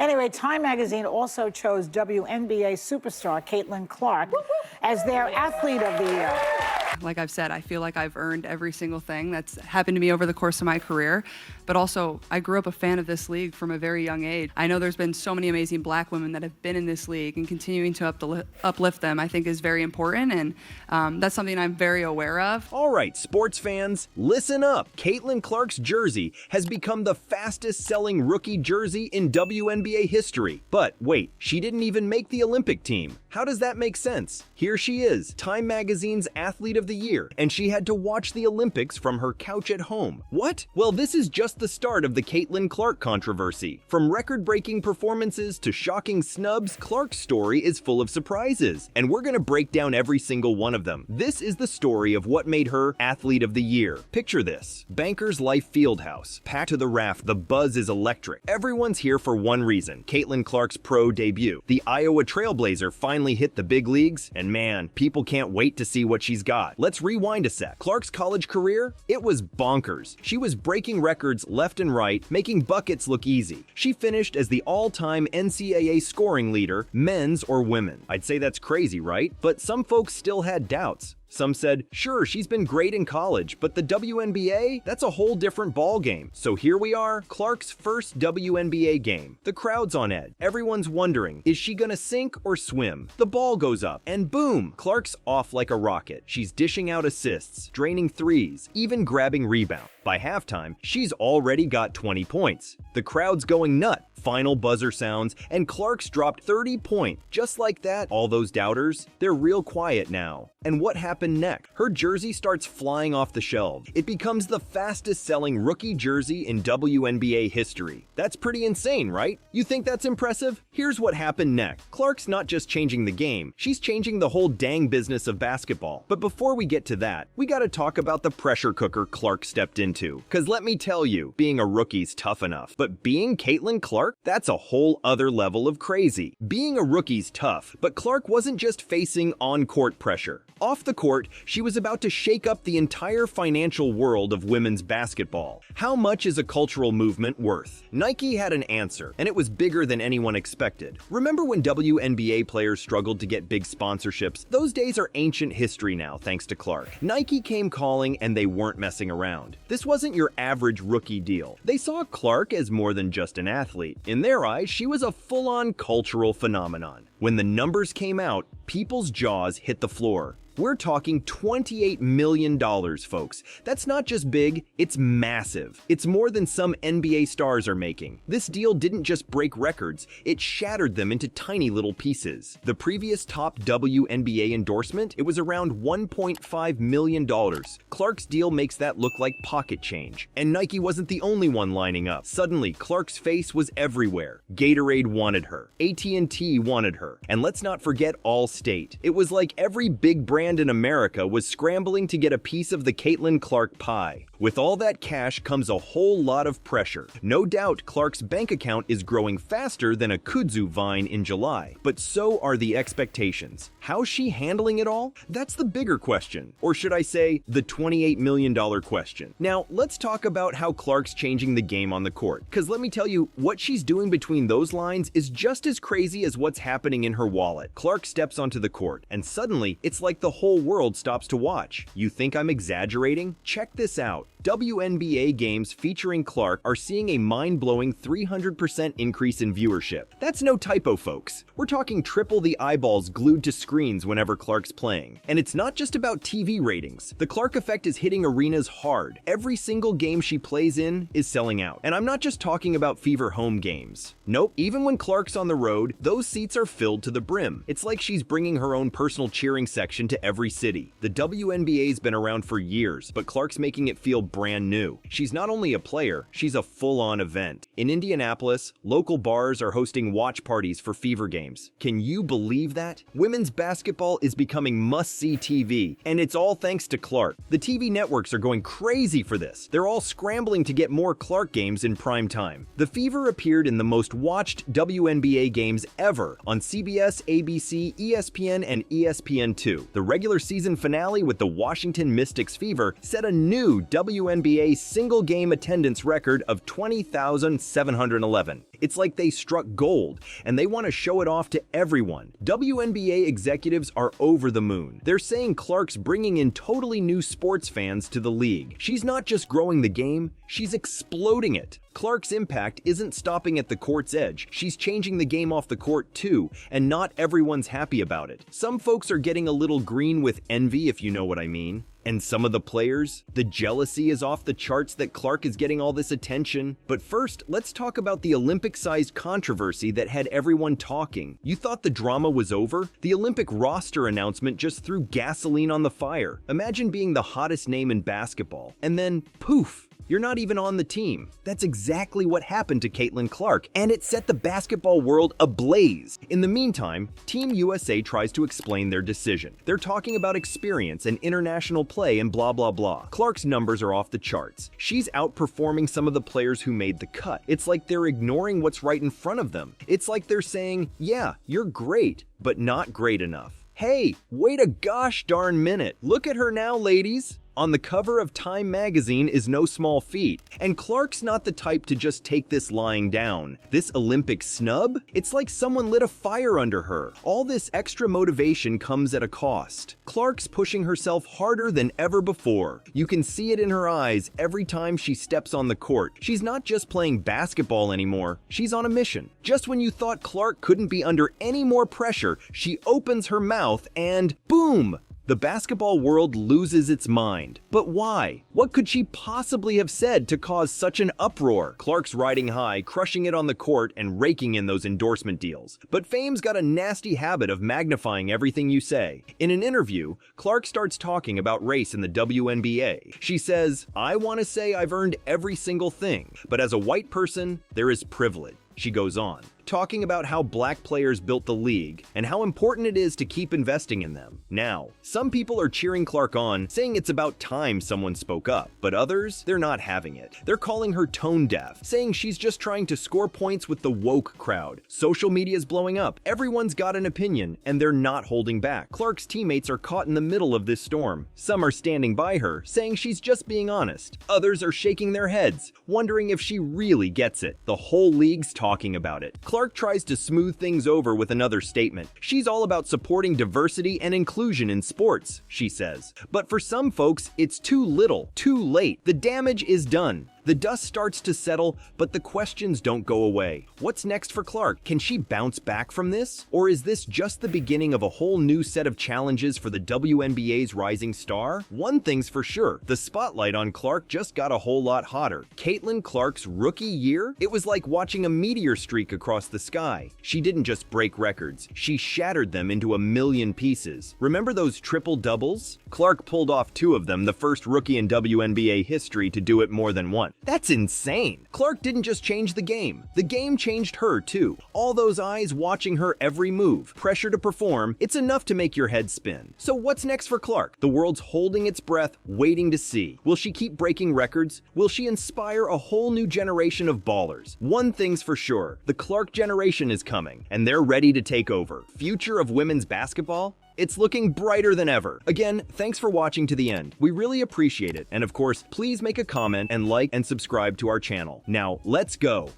Anyway, Time magazine also chose WNBA superstar Caitlin Clark as their athlete of the year. Like I've said, I feel like I've earned every single thing that's happened to me over the course of my career. But also, I grew up a fan of this league from a very young age. I know there's been so many amazing black women that have been in this league, and continuing to uplift them, I think, is very important. And that's something I'm very aware of. All right, sports fans, listen up. Caitlin Clark's jersey has become the fastest-selling rookie jersey in WNBA history. But wait, she didn't even make the Olympic team. How does that make sense? Here she is, Time Magazine's Athlete of the Year, and she had to watch the Olympics from her couch at home. What? Well, this is just the start of the Caitlin Clark controversy. From record-breaking performances to shocking snubs, Clark's story is full of surprises, and we're gonna break down every single one of them. This is the story of what made her Athlete of the Year. Picture this: Bankers Life Fieldhouse, packed to the raft, the buzz is electric. Everyone's here for one reason: Caitlin Clark's pro debut. The Iowa Trailblazer finally hit the big leagues, and man, people can't wait to see what she's got. Let's rewind a sec. Clark's college career? It was bonkers. She was breaking records left and right, making buckets look easy. She finished as the all-time NCAA scoring leader, men's or women. I'd say that's crazy, right? But some folks still had doubts. Some said, sure, she's been great in college, but the WNBA? That's a whole different ballgame. So here we are, Clark's first WNBA game. The crowd's on edge. Everyone's wondering, is she gonna sink or swim? The ball goes up, and boom! Clark's off like a rocket. She's dishing out assists, draining threes, even grabbing rebounds. By halftime, she's already got 20 points. The crowd's going nut. Final buzzer sounds, and Clark's dropped 30 points. Just like that, all those doubters, they're real quiet now. And what happened next? Her jersey starts flying off the shelves. It becomes the fastest-selling rookie jersey in WNBA history. That's pretty insane, right? You think that's impressive? Here's what happened next. Clark's not just changing the game, she's changing the whole dang business of basketball. But before we get to that, we gotta talk about the pressure cooker Clark stepped into. Cause let me tell you, being a rookie's tough enough, but being Caitlin Clark? That's a whole other level of crazy. Being a rookie's tough, but Clark wasn't just facing on-court pressure. Off the court, she was about to shake up the entire financial world of women's basketball. How much is a cultural movement worth? Nike had an answer, and it was bigger than anyone expected. Remember when WNBA players struggled to get big sponsorships? Those days are ancient history now, thanks to Clark. Nike came calling, and they weren't messing around. This wasn't your average rookie deal. They saw Clark as more than just an athlete. In their eyes, she was a full-on cultural phenomenon. When the numbers came out, people's jaws hit the floor. We're talking $28 million, folks. That's not just big, it's massive. It's more than some NBA stars are making. This deal didn't just break records, it shattered them into tiny little pieces. The previous top WNBA endorsement, it was around $1.5 million. Clark's deal makes that look like pocket change. And Nike wasn't the only one lining up. Suddenly, Clark's face was everywhere. Gatorade wanted her. AT&T wanted her. And let's not forget Allstate. It was like every big brand in America was scrambling to get a piece of the Caitlin Clark pie. With all that cash comes a whole lot of pressure. No doubt Clark's bank account is growing faster than a kudzu vine in July, but so are the expectations. How's she handling it all? That's the bigger question. Or should I say, the $28 million question. Now, let's talk about how Clark's changing the game on the court. Cause let me tell you, what she's doing between those lines is just as crazy as what's happening in her wallet. Clark steps onto the court, and suddenly, it's like the whole world stops to watch. You think I'm exaggerating? Check this out. WNBA games featuring Clark are seeing a mind-blowing 300% increase in viewership. That's no typo, folks. We're talking triple the eyeballs glued to screens whenever Clark's playing. And it's not just about TV ratings. The Clark effect is hitting arenas hard. Every single game she plays in is selling out. And I'm not just talking about Fever home games. Nope, even when Clark's on the road, those seats are filled to the brim. It's like she's bringing her own personal cheering section to every city. The WNBA's been around for years, but Clark's making it feel brand new. She's not only a player, she's a full-on event. In Indianapolis, local bars are hosting watch parties for Fever games. Can you believe that? Women's basketball is becoming must-see TV, and it's all thanks to Clark. The TV networks are going crazy for this. They're all scrambling to get more Clark games in prime time. The Fever appeared in the most watched WNBA games ever on CBS, ABC, ESPN, and ESPN2. The regular season finale with the Washington Mystics Fever set a new WNBA WNBA single-game attendance record of 20,711. It's like they struck gold, and they want to show it off to everyone. WNBA executives are over the moon. They're saying Clark's bringing in totally new sports fans to the league. She's not just growing the game, she's exploding it. Clark's impact isn't stopping at the court's edge. She's changing the game off the court too, and not everyone's happy about it. Some folks are getting a little green with envy, if you know what I mean. And some of the players, the jealousy is off the charts that Clark is getting all this attention. But first, let's talk about the Olympic-sized controversy that had everyone talking. You thought the drama was over? The Olympic roster announcement just threw gasoline on the fire. Imagine being the hottest name in basketball, and then poof! You're not even on the team. That's exactly what happened to Caitlin Clark, and it set the basketball world ablaze. In the meantime, Team USA tries to explain their decision. They're talking about experience and international play and blah blah blah. Clark's numbers are off the charts. She's outperforming some of the players who made the cut. It's like they're ignoring what's right in front of them. It's like they're saying, yeah, you're great, but not great enough. Hey, wait a gosh darn minute. Look at her now, ladies. On the cover of Time magazine is no small feat, and Clark's not the type to just take this lying down. This Olympic snub? It's like someone lit a fire under her. All this extra motivation comes at a cost. Clark's pushing herself harder than ever before. You can see it in her eyes every time she steps on the court. She's not just playing basketball anymore, she's on a mission. Just when you thought Clark couldn't be under any more pressure, she opens her mouth and boom! The basketball world loses its mind. But why? What could she possibly have said to cause such an uproar? Clark's riding high, crushing it on the court and raking in those endorsement deals. But fame's got a nasty habit of magnifying everything you say. In an interview, Clark starts talking about race in the WNBA. She says, "I want to say I've earned every single thing, but as a white person, there is privilege." She goes on, talking about how black players built the league and how important it is to keep investing in them. Now, some people are cheering Clark on, saying it's about time someone spoke up, but others, they're not having it. They're calling her tone deaf, saying she's just trying to score points with the woke crowd. Social media's blowing up, everyone's got an opinion, and they're not holding back. Clark's teammates are caught in the middle of this storm. Some are standing by her, saying she's just being honest. Others are shaking their heads, wondering if she really gets it. The whole league's talking about it. Clark tries to smooth things over with another statement. She's all about supporting diversity and inclusion in sports, she says. But for some folks, it's too little, too late. The damage is done. The dust starts to settle, but the questions don't go away. What's next for Clark? Can she bounce back from this? Or is this just the beginning of a whole new set of challenges for the WNBA's rising star? One thing's for sure, the spotlight on Clark just got a whole lot hotter. Caitlin Clark's rookie year? It was like watching a meteor streak across the sky. She didn't just break records, she shattered them into a million pieces. Remember those triple doubles? Clark pulled off 2 of them, the first rookie in WNBA history to do it more than once. That's insane. Clark didn't just change the game changed her too. All those eyes watching her every move, pressure to perform, it's enough to make your head spin. So what's next for Clark? The world's holding its breath, waiting to see. Will she keep breaking records? Will she inspire a whole new generation of ballers? One thing's for sure, the Clark generation is coming, and they're ready to take over. Future of women's basketball? It's looking brighter than ever. Again, thanks for watching to the end. We really appreciate it. And of course, please make a comment and like and subscribe to our channel. Now, let's go.